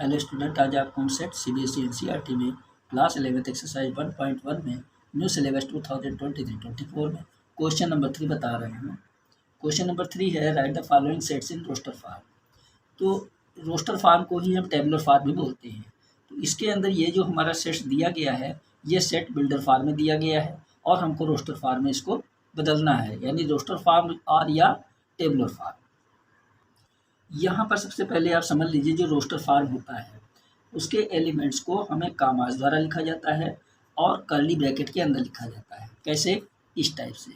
Hello student, आज आप concept CBSE NCERT में क्लास 11th एक्सरसाइज 1.1 में न्यू सिलेबस 2023-24 में क्वेश्चन नंबर 3 बता रहे हैं। क्वेश्चन नंबर 3 है write the following sets in roster form. तो रोस्टर फार्म को ही हम टेबुलर फार्म भी बोलते हैं। तो इसके अंदर ये जो हमारा सेट्स दिया गया है, ये सेट बिल्डर फार्म में दिया गया है और हमको रोस्टर फार्म में इसको बदलना है, यानी रोस्टर फार्म और या टेबुलर फार्म। यहाँ पर सबसे पहले आप समझ लीजिए, जो रोस्टर फार्म होता है उसके एलिमेंट्स को हमें कामास द्वारा लिखा जाता है और कर्ली ब्रैकेट के अंदर लिखा जाता है। कैसे? इस टाइप से।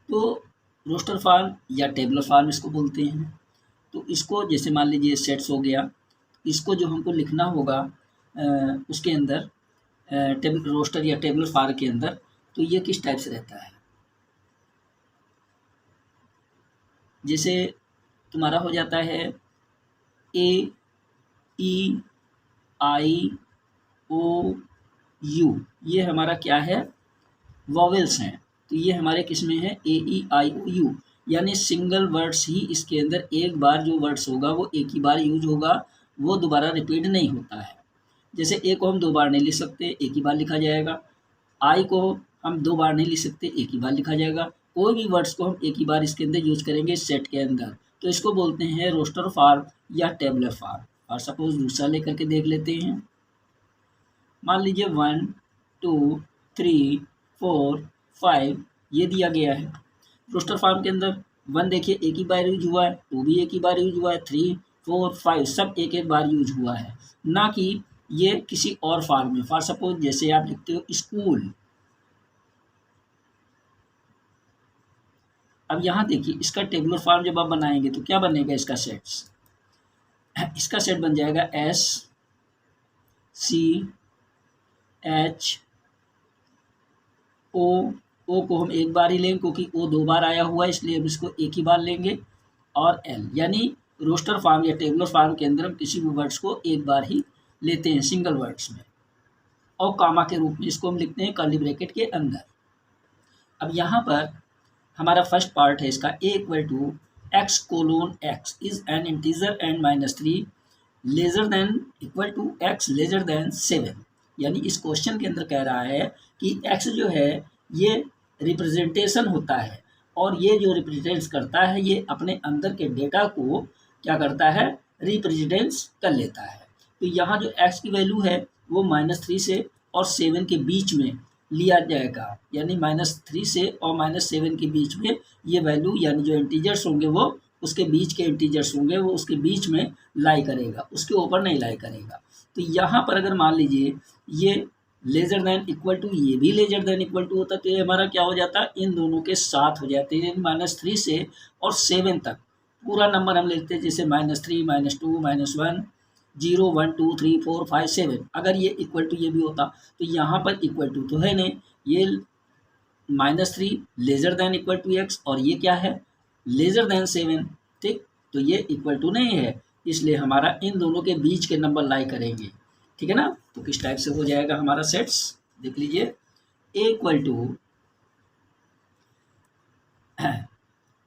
तो रोस्टर फार्म या टेबुलर फार्म इसको बोलते हैं। तो इसको जैसे मान लीजिए सेट्स हो गया, इसको जो हमको लिखना होगा उसके अंदर टेबल रोस्टर या टेबुलर फार्म के अंदर, तो ये किस टाइप से रहता है। जैसे तुम्हारा हो जाता है ए ई आई ओ यू, ये हमारा क्या है, वॉवेल्स हैं। तो ये हमारे किस में है, ए ई आई ओ यू, यानी सिंगल वर्ड्स ही इसके अंदर एक बार जो वर्ड्स होगा वो एक ही बार यूज होगा, वो दोबारा रिपीट नहीं होता है। जैसे ए को हम दो बार नहीं लिख सकते, एक ही बार लिखा जाएगा। आई को हम दो बार नहीं लिख सकते, एक ही बार लिखा जाएगा। कोई भी वर्ड्स को हम एक ही बार इसके अंदर यूज करेंगे सेट के अंदर, तो इसको बोलते हैं रोस्टर फार्म या टेबुलर फार्म। और सपोज दूसरा लेकर के देख लेते हैं। मान लीजिए 1 2 3 4 5 ये दिया गया है रोस्टर फार्म के अंदर। 1 देखिए एक ही बार यूज हुआ है, 2 भी एक ही बार यूज हुआ है, 3 4 5 सब एक एक बार यूज हुआ है, ना कि ये किसी और फार्म में। फॉर सपोज जैसे आप लिखते हो स्कूल। अब यहाँ देखिए, इसका टेबुलर फॉर्म जब आप बनाएंगे तो क्या बनेगा, इसका सेट्स, इसका सेट बन जाएगा एस सी एच ओ को हम एक बार ही लेंगे क्योंकि ओ दो बार आया हुआ है, इसलिए हम इसको एक ही बार लेंगे, और एल, यानी रोस्टर फार्म या टेबुलर फार्म के अंदर हम किसी भी वर्ड्स को एक बार ही लेते हैं सिंगल वर्ड्स में, और कामा के रूप में इसको हम लिखते हैं कर्ली ब्रैकेट के अंदर। अब यहाँ पर हमारा फर्स्ट पार्ट है इसका, A equal to x colon x is an integer and -3 lesser than equal to x lesser than 7। यानी इस क्वेश्चन के अंदर कह रहा है कि एक्स जो है ये रिप्रेजेंटेशन होता है, और ये जो रिप्रेजेंट्स करता है ये अपने अंदर के डेटा को क्या करता है, रिप्रेजेंट्स कर लेता है। तो यहाँ जो एक्स की वैल्यू है वो -3 से और 7 के बीच में लिया जाएगा, यानी -3 से और -7 के बीच में ये वैल्यू, यानी जो इंटीजर्स होंगे वो उसके बीच के इंटीजर्स होंगे, वो उसके बीच में लाई करेगा, उसके ऊपर नहीं लाई करेगा। तो यहाँ पर अगर मान लीजिए ये लेजर देन इक्वल टू, ये भी लेजर देन इक्वल टू होता, तो ये हमारा क्या हो जाता, इन दोनों के साथ हो जाते हैं, -3 से और 7 तक पूरा नंबर हम लेते हैं, जैसे -3 -2 -1 0 1 2 3 4 5 7। अगर ये इक्वल टू ये भी होता, तो यहाँ पर इक्वल टू तो है नहीं, ये -3 lesser than equal to x, और ये क्या है, लेजर देन 7, ठीक। तो ये इक्वल टू नहीं है, इसलिए हमारा इन दोनों के बीच के नंबर लाई करेंगे, ठीक है ना। तो किस टाइप से हो जाएगा हमारा सेट्स, देख लीजिए। ए इक्वल टू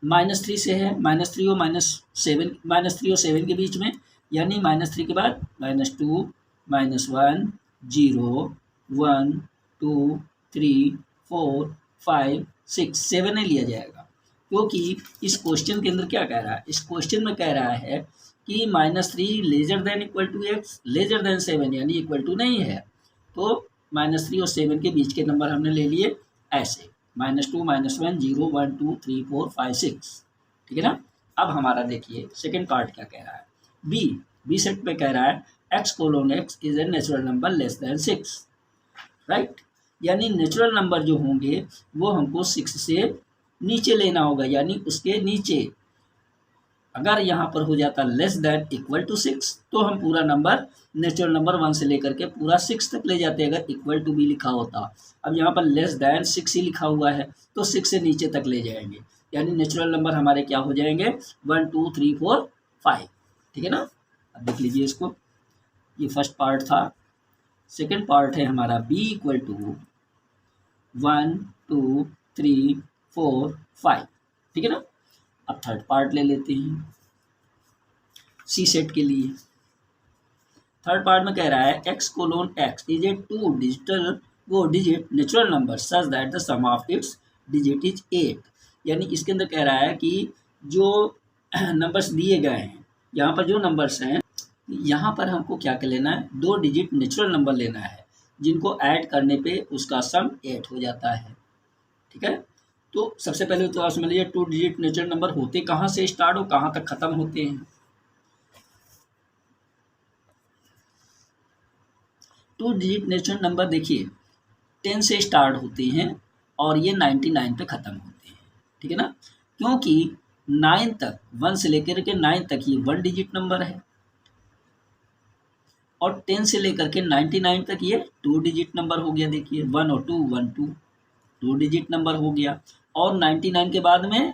-3 से है, -3 और -7, -3 और 7 के बीच में, यानी -3 के बाद -2 -1 0 1 2 3 4 5 6 7 नहीं लिया जाएगा, क्योंकि इस क्वेश्चन के अंदर क्या कह रहा है, इस क्वेश्चन में कह रहा है कि -3 lesser than equal to x lesser than 7, यानी इक्वल टू नहीं है। तो -3 और 7 के बीच के नंबर हमने ले लिए ऐसे, -2 -1 0 1 2 3 4 5 6, ठीक है ना। अब हमारा देखिए सेकेंड पार्ट क्या कह रहा है, बी सेट में कह रहा है x colon x is a natural number less than 6, right. यानी नेचुरल नंबर जो होंगे वो हमको 6 से नीचे लेना होगा, यानी उसके नीचे। अगर यहाँ पर हो जाता लेस देन इक्वल टू 6, तो हम पूरा नंबर नेचुरल नंबर 1 से लेकर के पूरा 6 तक ले जाते, अगर इक्वल टू भी लिखा होता। अब यहाँ पर लेस देन 6 ही लिखा हुआ है, तो 6 से नीचे तक ले जाएंगे, यानी नेचुरल नंबर हमारे क्या हो जाएंगे, 1 2 3 4 5, ठीक है ना। अब देख लीजिए इसको, ये फर्स्ट पार्ट था। सेकेंड पार्ट है हमारा बी इक्वल टू 1 2 3 4 5, ठीक है ना। अब थर्ड पार्ट ले लेते हैं। सी सेट के लिए। थर्ड पार्ट में कह रहा है x:x is a 2 digit natural number such that the sum of its digit is 8। यानी इसके अंदर कह रहा है कि जो नंबर्स दिए गए हैं, यहाँ पर जो नंबर्स हैं, यहाँ पर हमको क्या कर लेना है, 2 डिजिट नेचुरल नंबर लेना है जिनको ऐड करने पे उसका सम 8 हो जाता है। ठीक है, तो सबसे पहले तो आप समझ लीजिए 2 डिजिट नेचुरल नंबर होते कहाँ से स्टार्ट और कहाँ तक खत्म होते हैं। 2 डिजिट नेचुरल नंबर देखिए 10 से स्टार्ट होते हैं और ये 99 पे ख़त्म होते हैं। ठीक है ना, क्योंकि 9 तक 1 से लेकर के 9 तक ये 1 डिजिट नंबर है और 10 से लेकर के 99 तक ये 2 डिजिट नंबर हो गया। देखिए 1 और 2 1 2 2 डिजिट नंबर हो गया और 99 के बाद में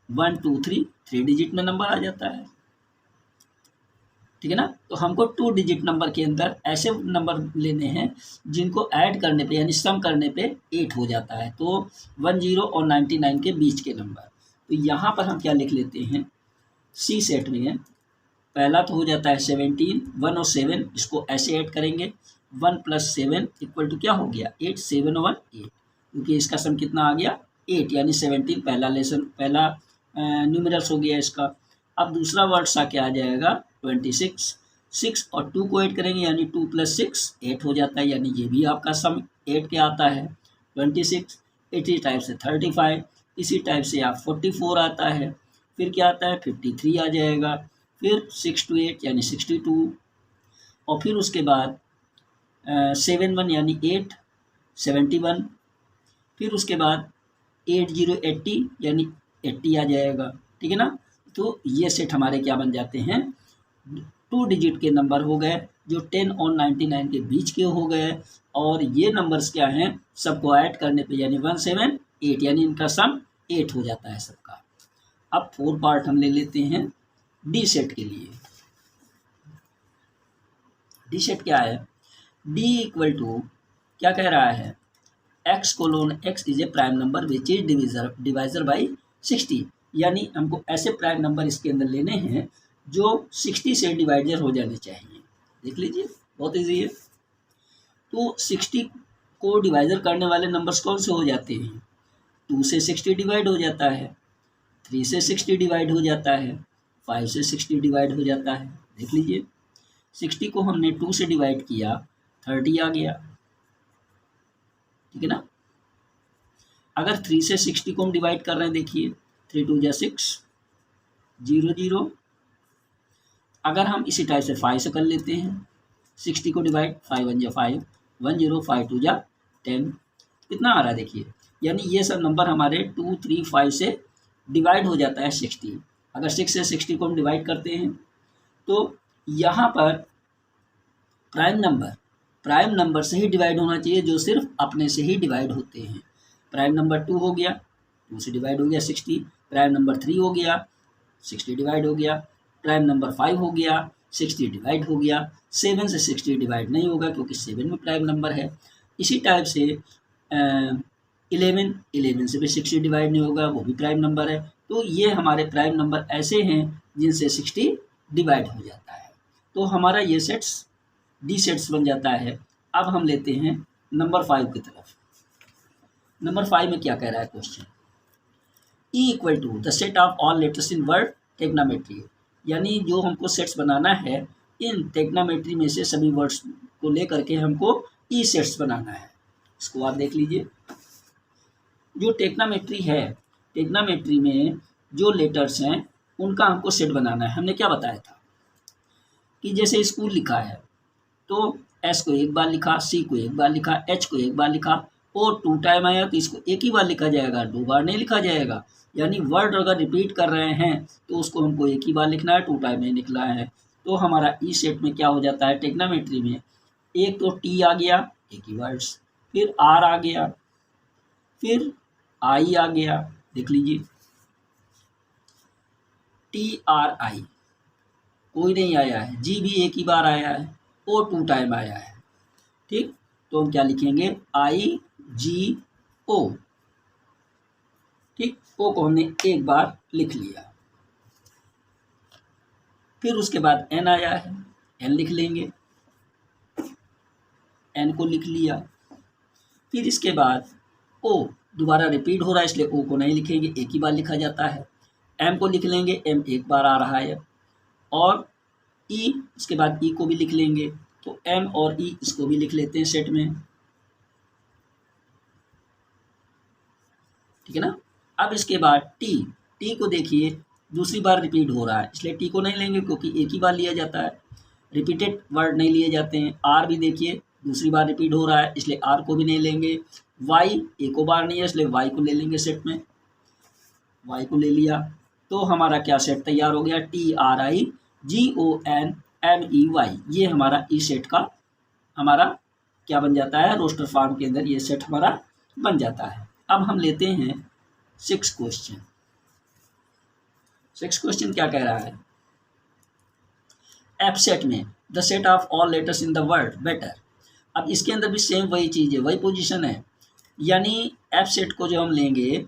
1 2 3 डिजिट में नंबर आ जाता है। ठीक है ना, तो हमको 2 डिजिट नंबर के अंदर ऐसे नंबर लेने हैं जिनको ऐड करने पे यानी सम करने पे 8 हो जाता है। तो 10 और 99 के बीच के नंबर। तो यहाँ पर हम क्या लिख लेते हैं, सी सेट में पहला तो हो जाता है 17, 1 और 7 इसको ऐसे ऐड करेंगे, 1 + 7 इक्वल टू क्या हो गया 8, 7 और 1 8, क्योंकि इसका सम कितना आ गया 8, यानी 17 पहला न्यूमेरल्स हो गया इसका। अब दूसरा वर्ड्स आ क्या आ जाएगा 26, 6 और 2 को ऐड करेंगे यानी 2 + 6 8 हो जाता है, यानी ये भी आपका सम 8 के आता है 26। इसी टाइप से 35, इसी टाइप से आप 44 आता है, फिर क्या आता है 53 आ जाएगा, फिर 6 to 8 यानी 62 और फिर उसके बाद 7 1 यानी 8 71, फिर उसके बाद 8 0 80 यानी 80 आ जाएगा। ठीक है ना, तो ये सेट हमारे क्या बन जाते हैं 2 डिजिट के नंबर हो गए जो 10 और 99 के बीच के हो गए और ये नंबर्स क्या हैं सबको ऐड करने पे यानी 178 यानी इनका सम 8 हो जाता है सबका। अब 4 पार्ट हम ले लेते हैं डी सेट के लिए। डी सेट क्या है, डी इक्वल टू क्या कह रहा है x:x is A prime number which is divisor by 60, यानी हमको ऐसे प्राइम नंबर इसके अंदर लेने हैं जो 60 से डिवाइडर हो जाने चाहिए। देख लीजिए बहुत ईजी है। तो 60 को डिवाइजर करने वाले नंबर्स कौन से हो जाते हैं, 2 से 60 डिवाइड हो जाता है, 3 से 60 डिवाइड हो जाता है, 5 से 60 डिवाइड हो जाता है। देख लीजिए 60 को हमने 2 से डिवाइड किया 30 आ गया। ठीक है ना, अगर 3 से 60 को हम डिवाइड कर रहे हैं देखिए 3 2 जा 6 0 0। अगर हम इसी टाइप से 5 से कर लेते हैं 60 को डिवाइड 5 1 जा 5 1 0 5 2 जा 10, कितना आ रहा है देखिए, यानी ये सब नंबर हमारे 2 3 5 से डिवाइड हो जाता है 60। अगर 6 से 60 को हम डिवाइड करते हैं तो यहाँ पर प्राइम नंबर से ही डिवाइड होना चाहिए जो सिर्फ अपने से ही डिवाइड होते हैं। प्राइम नंबर 2 हो गया, 2 से डिवाइड हो गया 60, प्राइम नंबर 3 हो गया 60 डिवाइड हो गया, प्राइम नंबर 5 हो गया 60 डिवाइड हो गया, 7 से 60 डिवाइड नहीं होगा क्योंकि 7 में प्राइम नंबर है। इसी टाइप से 11 से भी 60 डिवाइड नहीं होगा, वो भी प्राइम नंबर है। तो ये हमारे प्राइम नंबर ऐसे हैं जिनसे 60 डिवाइड हो जाता है। तो हमारा ये सेट्स डी सेट्स बन जाता है। अब हम लेते हैं नंबर 5 की तरफ। नंबर 5 में क्या कह रहा है question, E equal to the set of all letters in word technometry, यानी जो हमको सेट्स बनाना है इन टेक्नामेट्री में से सभी वर्ड्स को लेकर के हमको ई सेट्स बनाना है। इसको आप देख लीजिए, जो टेक्नामेट्री है, टेक्नामेट्री में जो लेटर्स हैं उनका हमको सेट बनाना है। हमने क्या बताया था कि जैसे स्कूल लिखा है तो एस को एक बार लिखा, सी को एक बार लिखा, एच को एक बार लिखा, ओ 2 टाइम आया तो इसको एक ही बार लिखा जाएगा, 2 बार नहीं लिखा जाएगा। यानी वर्ड अगर रिपीट कर रहे हैं तो उसको हमको एक ही बार लिखना है, 2 टाइम नहीं लिखना है। तो हमारा ई सेट में क्या हो जाता है टेक्नामेट्री में, एक तो टी आ गया एक ही वर्ड्स, फिर आर आ गया, फिर आई आ गया, देख लीजिए TRI कोई नहीं आया है, जी भी एक ही बार आया है, ओ 2 टाइम आया है। ठीक, तो हम क्या लिखेंगे IGO। ठीक, ओ को हमने एक बार लिख लिया। फिर उसके बाद n आया है, n लिख लेंगे, n को लिख लिया। फिर इसके बाद o दोबारा रिपीट हो रहा है इसलिए o को नहीं लिखेंगे, एक ही बार लिखा जाता है। m को लिख लेंगे, m एक बार आ रहा है। और e, इसके बाद e को भी लिख लेंगे, तो m और e इसको भी लिख लेते हैं सेट में, ठीक है ना। अब इसके बाद t को देखिए दूसरी बार रिपीट हो रहा है इसलिए t को नहीं लेंगे क्योंकि एक ही बार लिया जाता है, रिपीटेड वर्ड नहीं लिए जाते हैं। r भी देखिए दूसरी बार रिपीट हो रहा है इसलिए r को भी नहीं लेंगे। y एको बार नहीं है इसलिए y को ले लेंगे सेट में, y को ले लिया। तो हमारा क्या सेट तैयार हो गया, TRIGONMEY, ये हमारा ई सेट का हमारा क्या बन जाता है, रोस्टर फॉर्म के अंदर ये सेट हमारा बन जाता है। अब हम लेते हैं 6 क्वेश्चन। 6 क्वेश्चन क्या कह रहा है, एफ सेट में the set of all letters in the word better. अब इसके अंदर भी सेम वही चीज़ है, वही पोजीशन है, यानी एफ सेट को जो हम लेंगे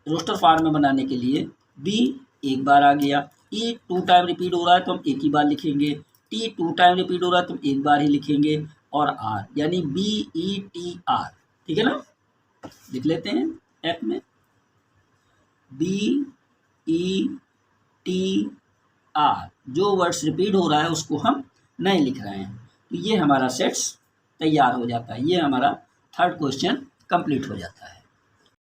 रोस्टर फॉर्म में बनाने के लिए, बी एक बार आ गया, ई 2 टाइम रिपीट हो रहा है तो हम एक ही बार लिखेंगे, टी 2 टाइम रिपीट हो रहा है तो हम एक बार ही लिखेंगे, और आर यानी BETR, ठीक है ना। लिख लेते हैं एफ में BETR, जो वर्ड्स रिपीट हो रहा है उसको हम नहीं लिख रहे हैं, तो ये हमारा सेट्स तैयार हो जाता है। ये हमारा 3rd क्वेश्चन कंप्लीट हो जाता है।